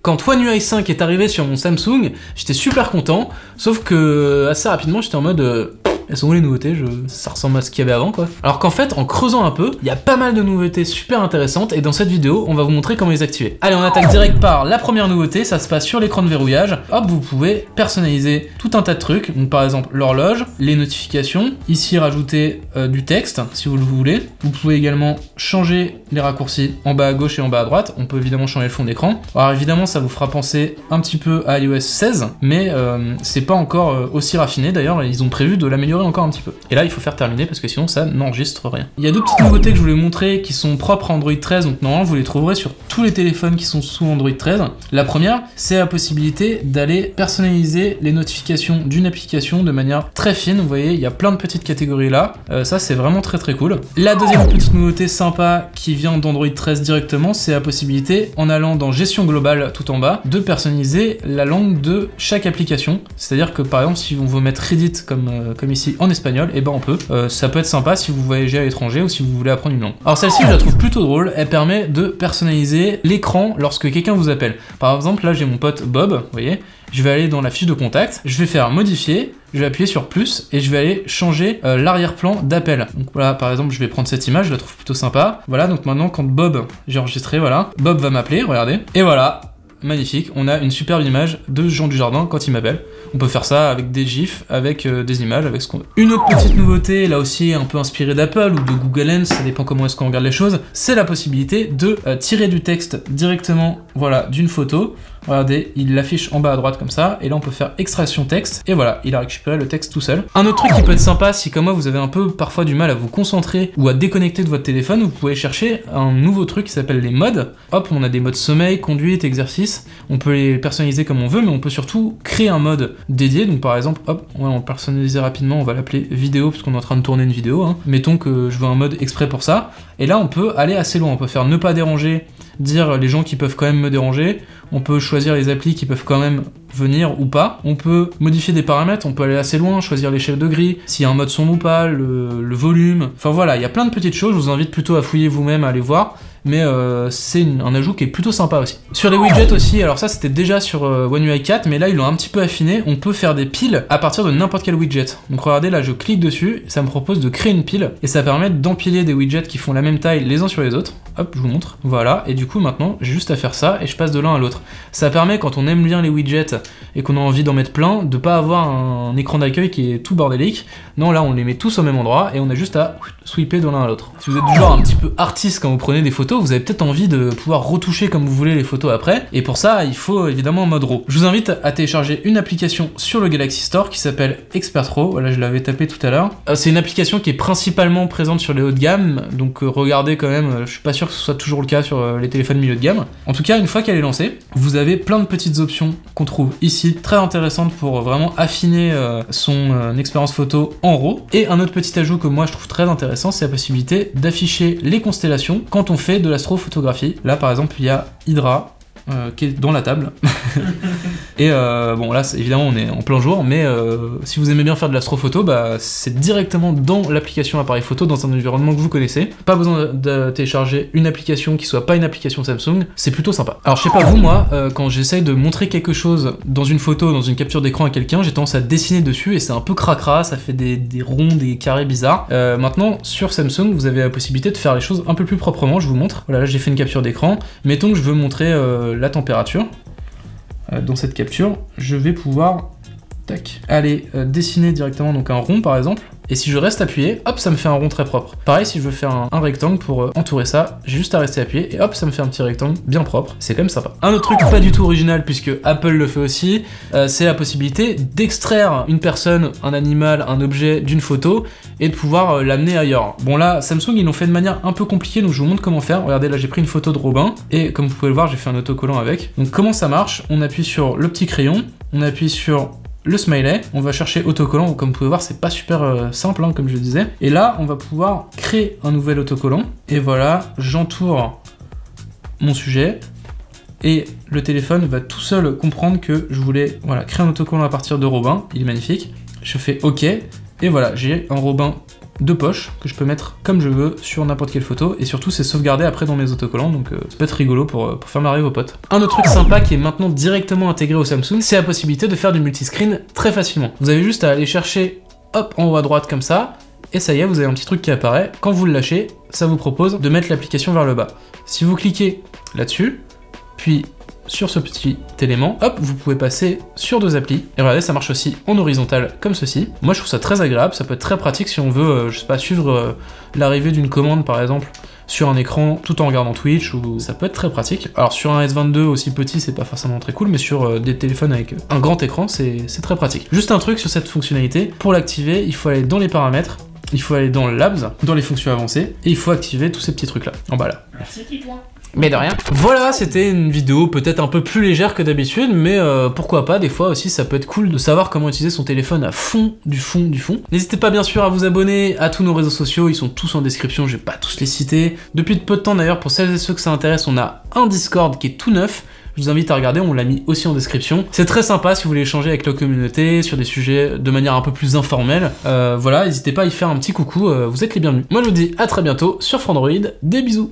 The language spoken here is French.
Quand One UI 5 est arrivé sur mon Samsung, j'étais super content, sauf que assez rapidement j'étais en mode elles sont où les nouveautés, ça ressemble à ce qu'il y avait avant quoi. Alors qu'en fait, en creusant un peu, il y a pas mal de nouveautés super intéressantes et dans cette vidéo, on va vous montrer comment les activer. Allez, on attaque direct par la première nouveauté, ça se passe sur l'écran de verrouillage. Hop, vous pouvez personnaliser tout un tas de trucs, donc par exemple l'horloge, les notifications, ici rajouter du texte si vous le voulez. Vous pouvez également changer les raccourcis en bas à gauche et en bas à droite, on peut évidemment changer le fond d'écran. Alors évidemment, ça vous fera penser un petit peu à iOS 16, mais c'est pas encore aussi raffiné, d'ailleurs ils ont prévu de l'améliorer encore un petit peu. Et là il faut faire terminer parce que sinon ça n'enregistre rien. Il y a deux petites nouveautés que je voulais vous montrer qui sont propres à Android 13, donc normalement vous les trouverez sur tous les téléphones qui sont sous Android 13. La première, c'est la possibilité d'aller personnaliser les notifications d'une application de manière très fine. Vous voyez, il y a plein de petites catégories là, ça c'est vraiment très cool. La deuxième petite nouveauté sympa qui vient d'Android 13 directement, c'est la possibilité, en allant dans gestion globale tout en bas, de personnaliser la langue de chaque application. C'est-à-dire que par exemple si on veut mettre Reddit comme ici en espagnol, et ben on peut. Ça peut être sympa si vous voyagez à l'étranger ou si vous voulez apprendre une langue. Alors celle-ci je la trouve plutôt drôle, elle permet de personnaliser l'écran lorsque quelqu'un vous appelle. Par exemple là j'ai mon pote Bob, vous voyez, je vais aller dans la fiche de contact, je vais faire modifier, je vais appuyer sur plus et je vais aller changer l'arrière-plan d'appel. Donc voilà, par exemple je vais prendre cette image, je la trouve plutôt sympa. Voilà, donc maintenant quand Bob, j'ai enregistré, voilà, Bob va m'appeler, regardez, et voilà. Magnifique, on a une superbe image de Jean Dujardin quand il m'appelle. On peut faire ça avec des gifs, avec des images, avec ce qu'on veut. Une autre petite nouveauté, là aussi un peu inspirée d'Apple ou de Google Lens, ça dépend comment est-ce qu'on regarde les choses, c'est la possibilité de tirer du texte directement, voilà, d'une photo. Regardez, il l'affiche en bas à droite comme ça, et là on peut faire extraction texte, et voilà, il a récupéré le texte tout seul. Un autre truc qui peut être sympa, si comme moi vous avez un peu parfois du mal à vous concentrer ou à déconnecter de votre téléphone, vous pouvez chercher un nouveau truc qui s'appelle les modes. Hop, on a des modes sommeil, conduite, exercice, on peut les personnaliser comme on veut, mais on peut surtout créer un mode dédié. Donc par exemple, hop, on va personnaliser rapidement, on va l'appeler vidéo, parce qu'on est en train de tourner une vidéo, hein. Mettons que je veux un mode exprès pour ça, et là on peut aller assez loin, on peut faire ne pas déranger, dire les gens qui peuvent quand même me déranger, on peut choisir les applis qui peuvent quand même venir ou pas, on peut modifier des paramètres, on peut aller assez loin, choisir l'échelle de gris, s'il y a un mode son ou pas, le volume, enfin voilà, il y a plein de petites choses, je vous invite plutôt à fouiller vous-même, à aller voir, mais c'est un ajout qui est plutôt sympa aussi. Sur les widgets aussi, alors ça c'était déjà sur One UI 4, mais là ils l'ont un petit peu affiné, on peut faire des piles à partir de n'importe quel widget. Donc regardez, là je clique dessus, ça me propose de créer une pile, et ça permet d'empiler des widgets qui font la même taille les uns sur les autres. Hop, je vous montre, voilà, et du coup maintenant j'ai juste à faire ça, et je passe de l'un à l'autre. Ça permet, quand on aime bien les widgets, et qu'on a envie d'en mettre plein, de pas avoir un écran d'accueil qui est tout bordélique. Non, là on les met tous au même endroit, et on a juste à sweeper de l'un à l'autre. Si vous êtes du genre un petit peu artiste quand vous prenez des photos, vous avez peut-être envie de pouvoir retoucher comme vous voulez les photos après, et pour ça il faut évidemment un mode RAW. Je vous invite à télécharger une application sur le Galaxy Store qui s'appelle Expert RAW, voilà, je l'avais tapé tout à l'heure. C'est une application qui est principalement présente sur les hauts de gamme, donc regardez quand même, je suis pas sûr que ce soit toujours le cas sur les téléphones milieu de gamme. En tout cas, une fois qu'elle est lancée, vous avez plein de petites options qu'on trouve ici, très intéressantes pour vraiment affiner son expérience photo en RAW. Et un autre petit ajout que moi je trouve très intéressant, c'est la possibilité d'afficher les constellations quand on fait de l'astrophotographie. Là par exemple il y a Hydra qui est dans la table. Et bon là évidemment on est en plein jour, mais si vous aimez bien faire de l'astrophoto, bah, c'est directement dans l'application appareil photo, dans un environnement que vous connaissez. Pas besoin de télécharger une application qui soit pas une application Samsung, c'est plutôt sympa. Alors je sais pas vous, moi quand j'essaye de montrer quelque chose dans une photo, dans une capture d'écran à quelqu'un, j'ai tendance à dessiner dessus et c'est un peu cracra, ça fait des ronds, des carrés bizarres. Maintenant sur Samsung vous avez la possibilité de faire les choses un peu plus proprement, je vous montre. Voilà, là j'ai fait une capture d'écran, mettons que je veux montrer la température. Dans cette capture, je vais pouvoir aller dessiner directement donc un rond par exemple, et si je reste appuyé, hop, ça me fait un rond très propre. Pareil, si je veux faire un rectangle pour entourer ça, j'ai juste à rester appuyé et hop, ça me fait un petit rectangle bien propre. C'est quand même sympa. Un autre truc pas du tout original, puisque Apple le fait aussi, c'est la possibilité d'extraire une personne, un animal, un objet d'une photo et de pouvoir l'amener ailleurs. Bon là, Samsung ils l'ont fait de manière un peu compliquée, donc je vous montre comment faire. Regardez, là j'ai pris une photo de Robin et comme vous pouvez le voir, j'ai fait un autocollant avec. Donc comment ça marche? On appuie sur le petit crayon, on appuie sur le smiley, on va chercher autocollant, comme vous pouvez voir c'est pas super simple hein, comme je le disais, et là on va pouvoir créer un nouvel autocollant, et voilà, j'entoure mon sujet, et le téléphone va tout seul comprendre que je voulais créer un autocollant à partir de Robin, il est magnifique, je fais OK, et voilà, j'ai un Robin deux poches que je peux mettre comme je veux sur n'importe quelle photo, et surtout c'est sauvegardé après dans mes autocollants, donc ça peut être rigolo pour faire marrer vos potes. Un autre truc sympa qui est maintenant directement intégré au Samsung, c'est la possibilité de faire du multiscreen très facilement. Vous avez juste à aller chercher, hop, en haut à droite comme ça, et ça y est, vous avez un petit truc qui apparaît. Quand vous le lâchez, ça vous propose de mettre l'application vers le bas. Si vous cliquez là-dessus, puis sur ce petit élément, hop, vous pouvez passer sur deux applis, et regardez, ça marche aussi en horizontal, comme ceci. Moi, je trouve ça très agréable, ça peut être très pratique si on veut, je sais pas, suivre l'arrivée d'une commande, par exemple, sur un écran, tout en regardant Twitch, ou ça peut être très pratique. Alors sur un S22 aussi petit, c'est pas forcément très cool, mais sur des téléphones avec un grand écran, c'est très pratique. Juste un truc sur cette fonctionnalité, pour l'activer, il faut aller dans les paramètres, il faut aller dans Labs, dans les fonctions avancées, et il faut activer tous ces petits trucs là, en bas là. Merci Titouan. Mais de rien. Voilà, c'était une vidéo peut-être un peu plus légère que d'habitude, mais pourquoi pas, des fois aussi ça peut être cool de savoir comment utiliser son téléphone à fond, du fond, du fond. N'hésitez pas bien sûr à vous abonner à tous nos réseaux sociaux, ils sont tous en description, je vais pas tous les citer. Depuis peu de temps d'ailleurs, pour celles et ceux que ça intéresse, on a un Discord qui est tout neuf. Je vous invite à regarder, on l'a mis aussi en description. C'est très sympa si vous voulez échanger avec la communauté sur des sujets de manière un peu plus informelle. Voilà, n'hésitez pas à y faire un petit coucou, vous êtes les bienvenus. Moi je vous dis à très bientôt sur Frandroid, des bisous.